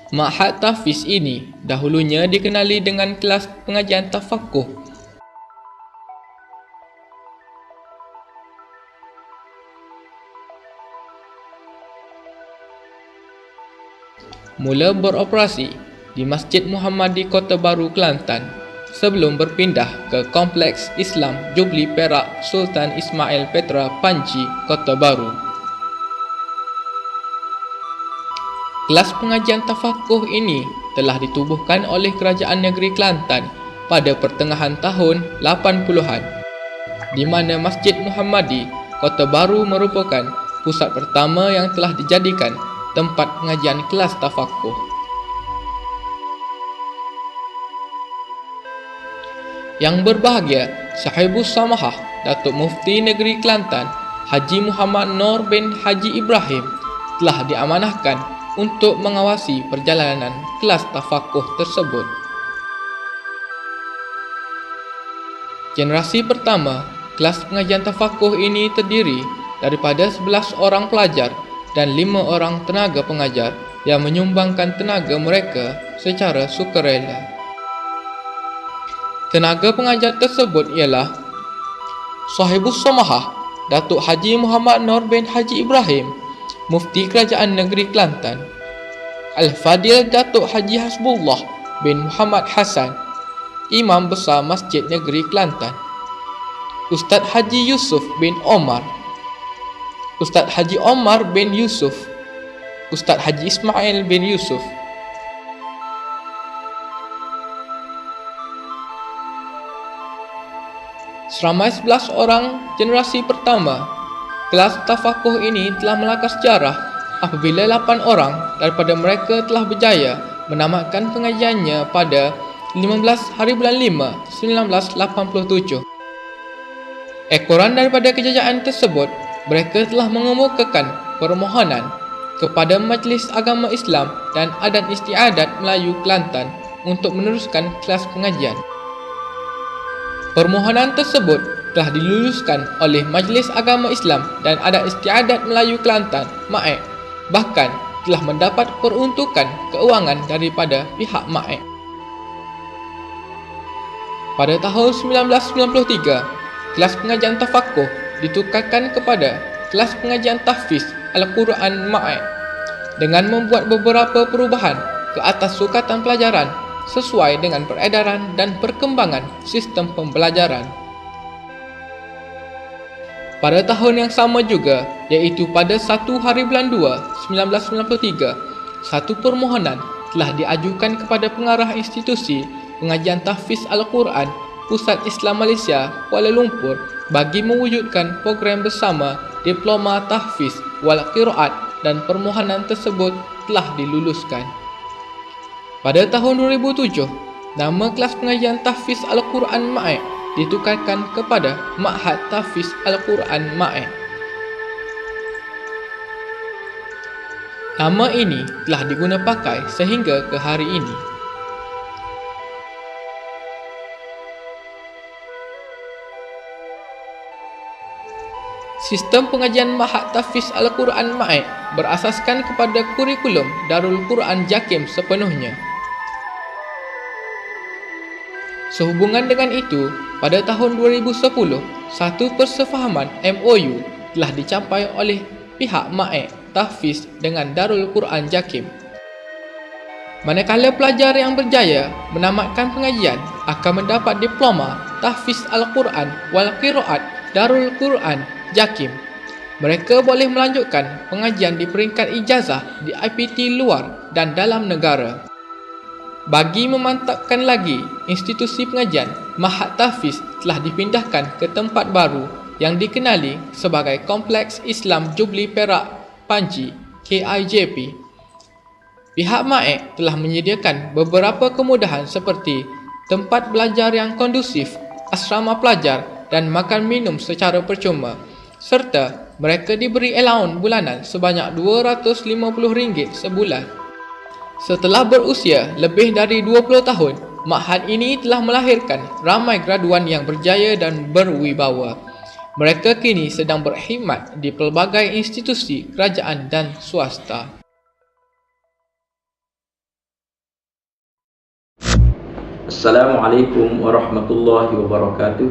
Ma'had Tahfiz ini dahulunya dikenali dengan kelas pengajian tafakuh. Mula beroperasi di Masjid Muhammadi Kota Baru, Kelantan sebelum berpindah ke Kompleks Islam Jubli Perak Sultan Ismail Petra Panji, Kota Baru. Kelas pengajian tafakuh ini telah ditubuhkan oleh Kerajaan Negeri Kelantan pada pertengahan tahun 80-an, di mana Masjid Muhammadi Kota Baru merupakan pusat pertama yang telah dijadikan tempat pengajian kelas tafakuh. Yang berbahagia, Sahibus Samahah Datuk Mufti Negeri Kelantan Haji Muhammad Nur bin Haji Ibrahim telah diamanahkan untuk mengawasi perjalanan kelas tafakuh tersebut. Generasi pertama, kelas pengajian tafakuh ini terdiri daripada 11 orang pelajar dan 5 orang tenaga pengajar yang menyumbangkan tenaga mereka secara sukarela. Tenaga pengajar tersebut ialah Sahibus Samahah Datuk Haji Muhammad Nur bin Haji Ibrahim, Mufti Kerajaan Negeri Kelantan; Al-Fadil Datuk Haji Hasbullah bin Muhammad Hassan, Imam Besar Masjid Negeri Kelantan; Ustaz Haji Yusuf bin Omar, Ustaz Haji Omar bin Yusuf, Ustaz Haji Ismail bin Yusuf. Seramai 11 orang generasi pertama, kelas tafakuh ini telah melangkah sejarah apabila 8 orang daripada mereka telah berjaya menamatkan pengajiannya pada 15 hari bulan 5, 1987. Ekoran daripada kejayaan tersebut, mereka telah mengemukakan permohonan kepada Majlis Agama Islam dan Adat Istiadat Melayu Kelantan untuk meneruskan kelas pengajian. Permohonan tersebut telah diluluskan oleh Majlis Agama Islam dan Adat Istiadat Melayu Kelantan (MAIK), bahkan telah mendapat peruntukan keuangan daripada pihak MAIK. Pada tahun 1993, kelas pengajian tafakuh ditukarkan kepada kelas pengajian tahfiz Al-Quran MAIK dengan membuat beberapa perubahan ke atas sukatan pelajaran sesuai dengan peredaran dan perkembangan sistem pembelajaran. Pada tahun yang sama juga, iaitu pada 1 hari bulan 2, 1993, satu permohonan telah diajukan kepada pengarah institusi pengajian tahfiz Al-Quran Pusat Islam Malaysia, Kuala Lumpur bagi mewujudkan program bersama Diploma Tahfiz wal Qiraat, dan permohonan tersebut telah diluluskan. Pada tahun 2007, nama kelas pengajian tahfiz Al-Quran MAIK ditukarkan kepada Ma'had Tahfiz Al-Quran MAIK. Nama ini telah diguna pakai sehingga ke hari ini. Sistem pengajian Ma'had Tahfiz Al-Quran MAIK berasaskan kepada kurikulum Darul Quran JAKIM sepenuhnya. Sehubungan dengan itu, pada tahun 2010, satu persefahaman MOU telah dicapai oleh pihak MAIK Tahfiz dengan Darul Quran JAKIM. Manakala pelajar yang berjaya menamatkan pengajian akan mendapat diploma Tahfiz Al-Quran wal Qiraat Darul Quran JAKIM. Mereka boleh melanjutkan pengajian di peringkat ijazah di IPT luar dan dalam negara. Bagi memantapkan lagi institusi pengajian, Ma'had Tahfiz telah dipindahkan ke tempat baru yang dikenali sebagai Kompleks Islam Jubli Perak Panji (KIJP). Pihak MAIK telah menyediakan beberapa kemudahan seperti tempat belajar yang kondusif, asrama pelajar dan makan minum secara percuma, serta mereka diberi allowance bulanan sebanyak RM250 sebulan. Setelah berusia lebih dari 20 tahun, Ma'had ini telah melahirkan ramai graduan yang berjaya dan berwibawa. Mereka kini sedang berkhidmat di pelbagai institusi kerajaan dan swasta. Assalamualaikum warahmatullahi wabarakatuh.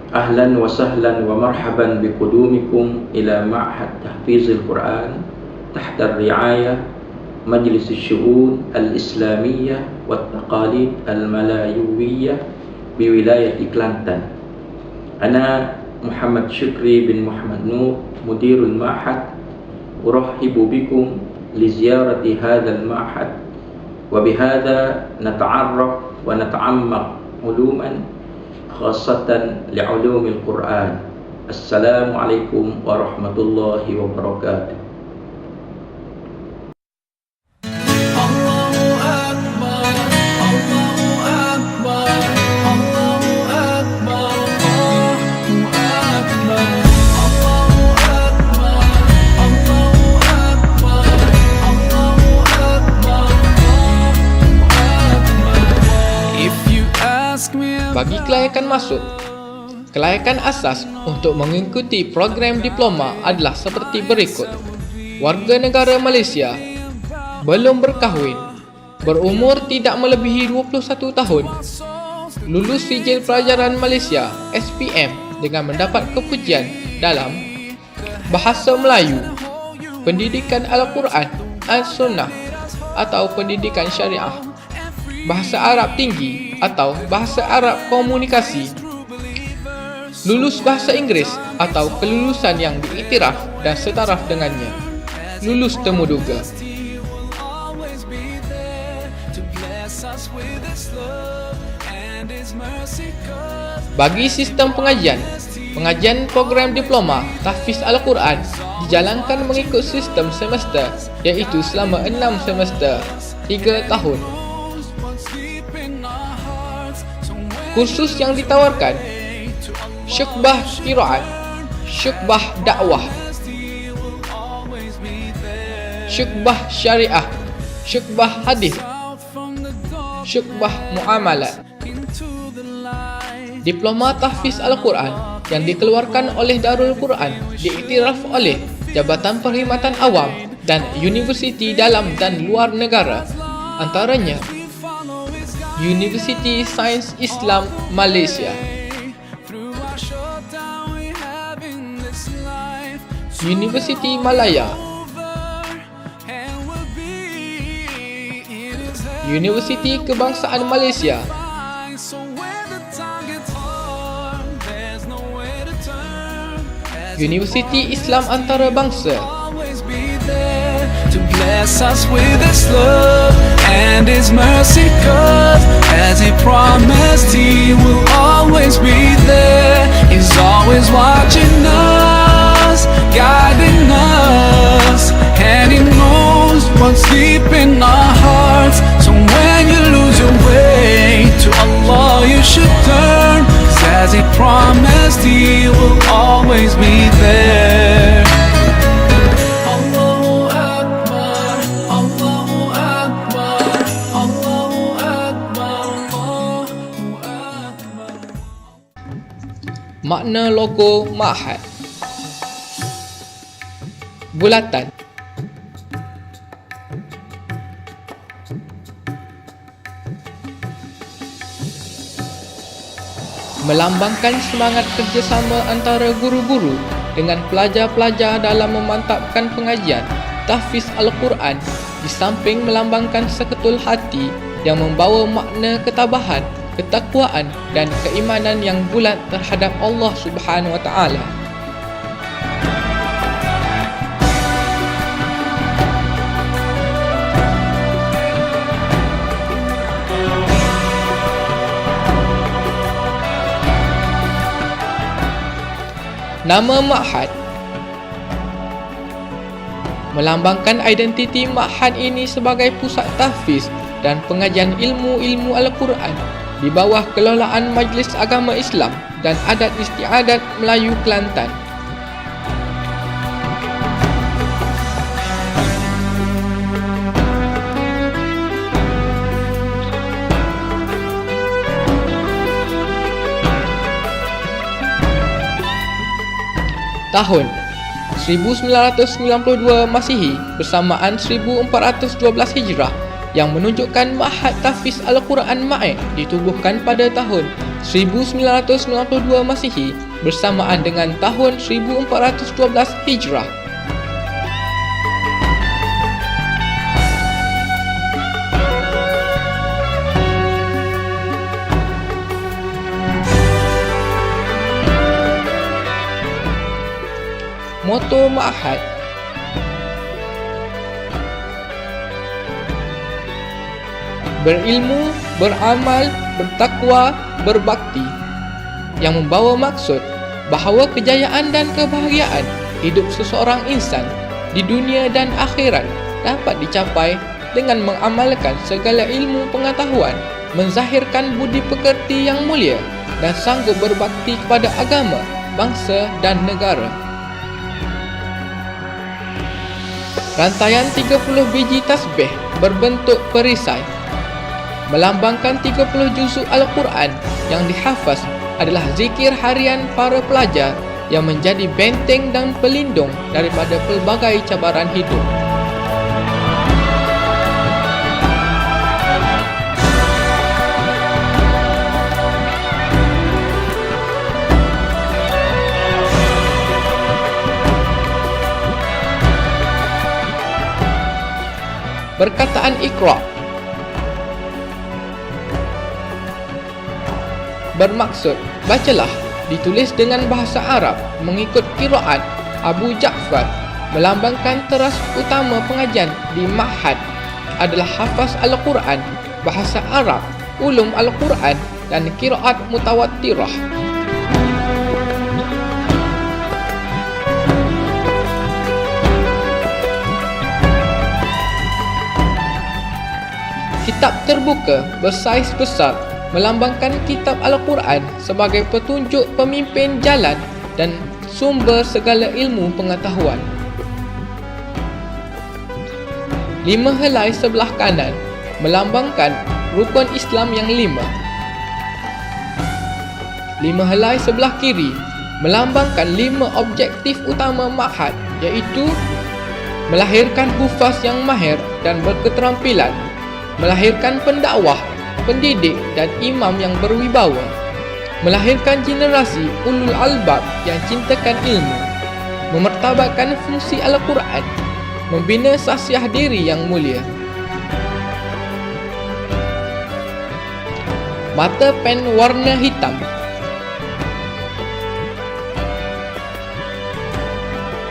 Ahlan wa sahlan wa marhaban biqudumikum ila Ma'had Tahfizil Quran tahta riayah Majlis Syu'un Al-Islamiyah wa Taqalid Al-Malayuwiyah biwilayati Kelantan. Ana Muhammad Syukri bin Muhammad Nur, Mudirul Ma'had, urahhibu bikum li ziyarati hadzal ma'had wa bihadza nata'arraf wa nata'ammaq uluman khassatan li'ulumil Quran. Assalamualaikum warahmatullahi wabarakatuh. Bagi kelayakan masuk, kelayakan asas untuk mengikuti program diploma adalah seperti berikut. Warga negara Malaysia, belum berkahwin, berumur tidak melebihi 21 tahun, lulus sijil pelajaran Malaysia SPM dengan mendapat kepujian dalam bahasa Melayu, pendidikan Al-Quran, Al-Sunnah atau pendidikan syariah, bahasa Arab tinggi atau bahasa Arab komunikasi, lulus bahasa Inggeris atau kelulusan yang diiktiraf dan setaraf dengannya, lulus temuduga. Bagi sistem pengajian program diploma Tahfiz Al-Quran dijalankan mengikut sistem semester, iaitu selama 6 semester 3 tahun. Kursus yang ditawarkan: syukbah qiraat, syukbah dakwah, syukbah syariah, syukbah hadis, syukbah muamalat. Diploma Tahfiz Al-Quran yang dikeluarkan oleh Darul Quran diiktiraf oleh Jabatan Perkhidmatan Awam dan universiti dalam dan luar negara, antaranya Universiti Sains Islam Malaysia, Universiti Malaya, Universiti Kebangsaan Malaysia, Universiti Islam Antarabangsa, to bless us with His love and His mercy, 'cause as He promised He will always be there. He's always watching us, guiding us, and He knows what's deep in our hearts. So when you lose your way, to Allah you should turn, 'cause as He promised He will always be there. Makna logo Ma'had. Bulatan. Melambangkan semangat kerjasama antara guru-guru dengan pelajar-pelajar dalam memantapkan pengajian Tahfiz Al-Quran, di samping melambangkan seketul hati yang membawa makna ketabahan, ketakwaan dan keimanan yang bulat terhadap Allah Subhanahu wa taala. Nama Ma'had melambangkan identiti Ma'had ini sebagai pusat tahfiz dan pengajian ilmu-ilmu Al-Quran di bawah kelolaan Majlis Agama Islam dan Adat Istiadat Melayu Kelantan. Tahun 1992 Masihi bersamaan 1412 Hijrah yang menunjukkan Ma'had Tahfiz Al-Quran MAE ditubuhkan pada tahun 1992 Masihi bersamaan dengan tahun 1412 Hijrah. Moto Ma'had: berilmu, beramal, bertakwa, berbakti, yang membawa maksud bahawa kejayaan dan kebahagiaan hidup seseorang insan di dunia dan akhirat dapat dicapai dengan mengamalkan segala ilmu pengetahuan, menzahirkan budi pekerti yang mulia dan sanggup berbakti kepada agama, bangsa dan negara. Rantaian 30 biji tasbih berbentuk perisai melambangkan 30 juzuk Al-Quran yang dihafaz adalah zikir harian para pelajar yang menjadi benteng dan pelindung daripada pelbagai cabaran hidup. Perkataan Iqra bermaksud bacalah, ditulis dengan bahasa Arab mengikut qiraat Abu Ja'far, melambangkan teras utama pengajian di Ma'had adalah hafaz Al-Quran, bahasa Arab, ulum Al-Quran dan qiraat mutawattirah. Kitab terbuka bersaiz besar melambangkan kitab Al-Quran sebagai petunjuk pemimpin jalan dan sumber segala ilmu pengetahuan. 5 helai sebelah kanan melambangkan rukun Islam yang 5. 5 helai sebelah kiri melambangkan 5 objektif utama Ma'had, iaitu melahirkan hufaz yang mahir dan berketerampilan, melahirkan pendakwah, pendidik dan imam yang berwibawa, melahirkan generasi ulul albab yang cintakan ilmu, memertabatkan fungsi Al-Quran, membina sasiah diri yang mulia. Mata pen warna hitam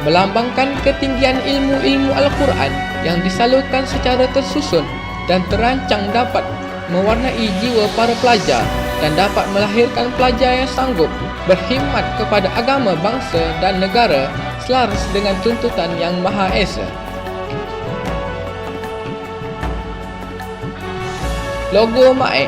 melambangkan ketinggian ilmu-ilmu Al-Quran yang disalurkan secara tersusun dan terancang dapat mewarnai jiwa para pelajar dan dapat melahirkan pelajar yang sanggup berkhidmat kepada agama, bangsa dan negara selaras dengan tuntutan Yang Maha Esa. Logo MAE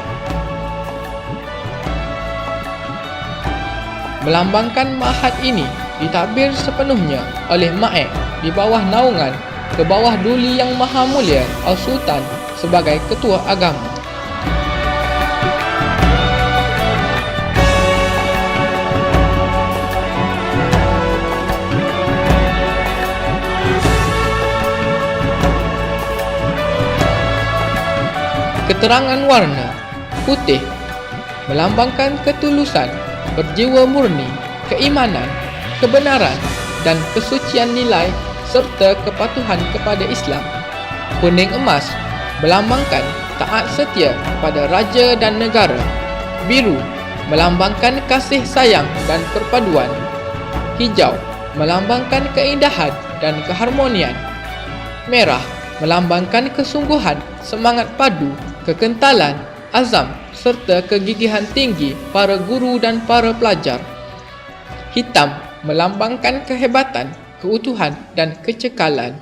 melambangkan Ma'had ini ditadbir sepenuhnya oleh MAE di bawah naungan ke bawah Duli Yang Maha Mulia Al-Sultan sebagai ketua agama. Keterangan warna putih melambangkan ketulusan, berjiwa murni, keimanan, kebenaran dan kesucian nilai serta kepatuhan kepada Islam. Kuning emas melambangkan taat setia pada raja dan negara. Biru melambangkan kasih sayang dan perpaduan. Hijau melambangkan keindahan dan keharmonian. Merah melambangkan kesungguhan, semangat padu, kekentalan, azam serta kegigihan tinggi para guru dan para pelajar. Hitam melambangkan kehebatan, keutuhan dan kecekalan.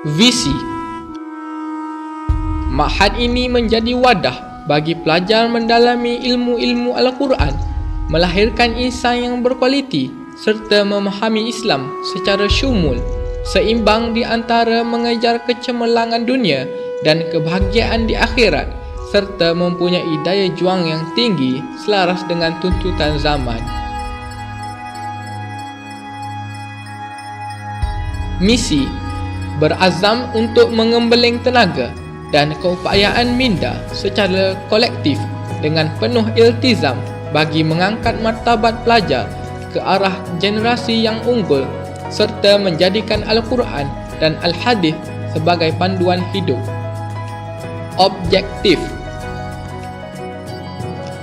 Visi Ma'had ini menjadi wadah bagi pelajar mendalami ilmu-ilmu Al-Quran, melahirkan insan yang berkualiti serta memahami Islam secara syumul, seimbang di antara mengejar kecemerlangan dunia dan kebahagiaan di akhirat, serta mempunyai daya juang yang tinggi selaras dengan tuntutan zaman. Misi berazam untuk mengembeling tenaga dan keupayaan minda secara kolektif dengan penuh iltizam bagi mengangkat martabat pelajar ke arah generasi yang unggul serta menjadikan Al-Quran dan Al-Hadis sebagai panduan hidup. Objektif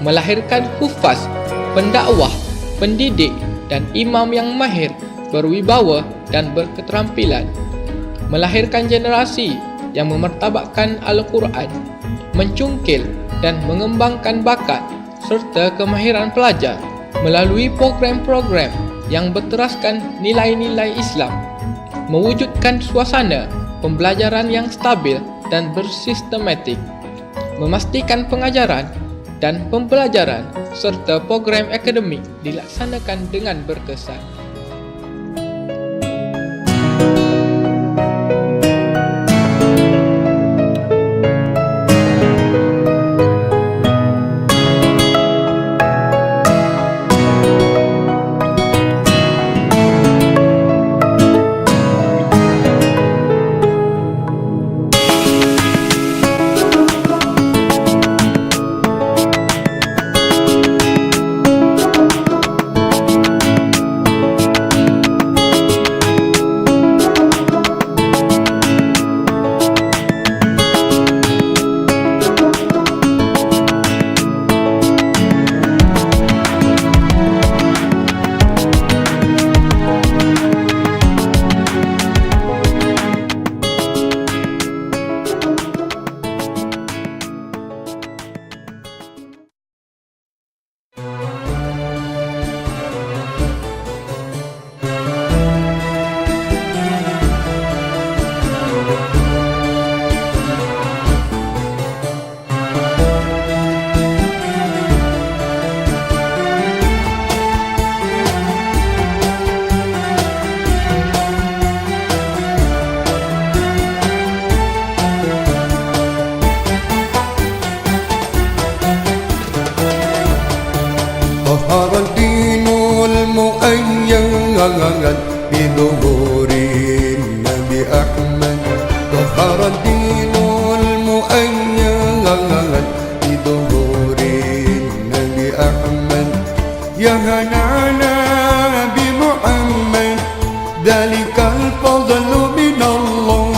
melahirkan hufaz, pendakwah, pendidik dan imam yang mahir, berwibawa dan berketerampilan. Melahirkan generasi yang memartabatkan Al-Quran, mencungkil dan mengembangkan bakat serta kemahiran pelajar melalui program-program yang berteraskan nilai-nilai Islam, mewujudkan suasana pembelajaran yang stabil dan bersistematik, memastikan pengajaran dan pembelajaran serta program akademik dilaksanakan dengan berkesan. ظهر الدين المؤيد بظهور النبي أحمد. ظهر الدين المؤيد بظهور النبي أحمد. يا هنانا بمحمد ذلك الفضل من الله.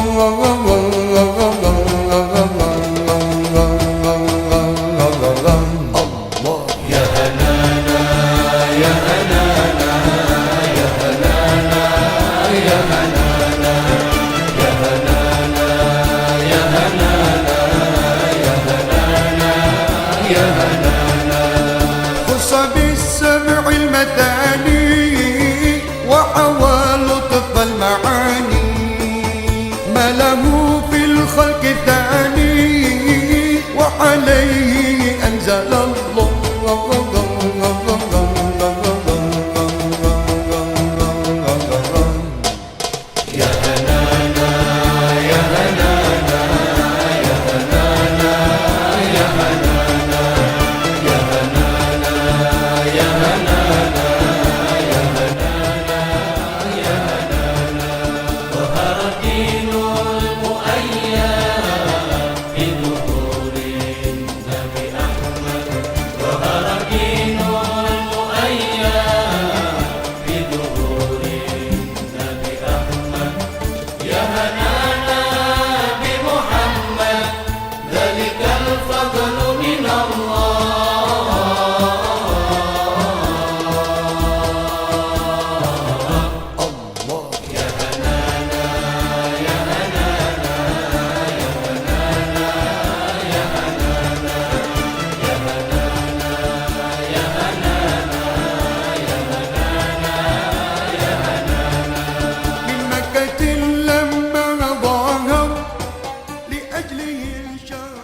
خص بالسبع المثاني وحوى لطف المعاني ما له في الخلق ثاني وعليه أنزل الله.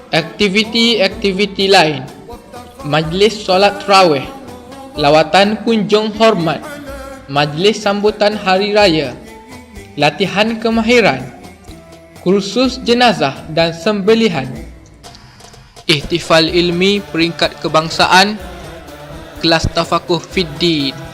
Aktiviti-aktiviti lain, majlis solat tarawih, lawatan kunjung hormat, majlis sambutan hari raya, latihan kemahiran, kursus jenazah dan sembelihan, Ihtifal ilmi peringkat kebangsaan, kelas tafakuh fiddin.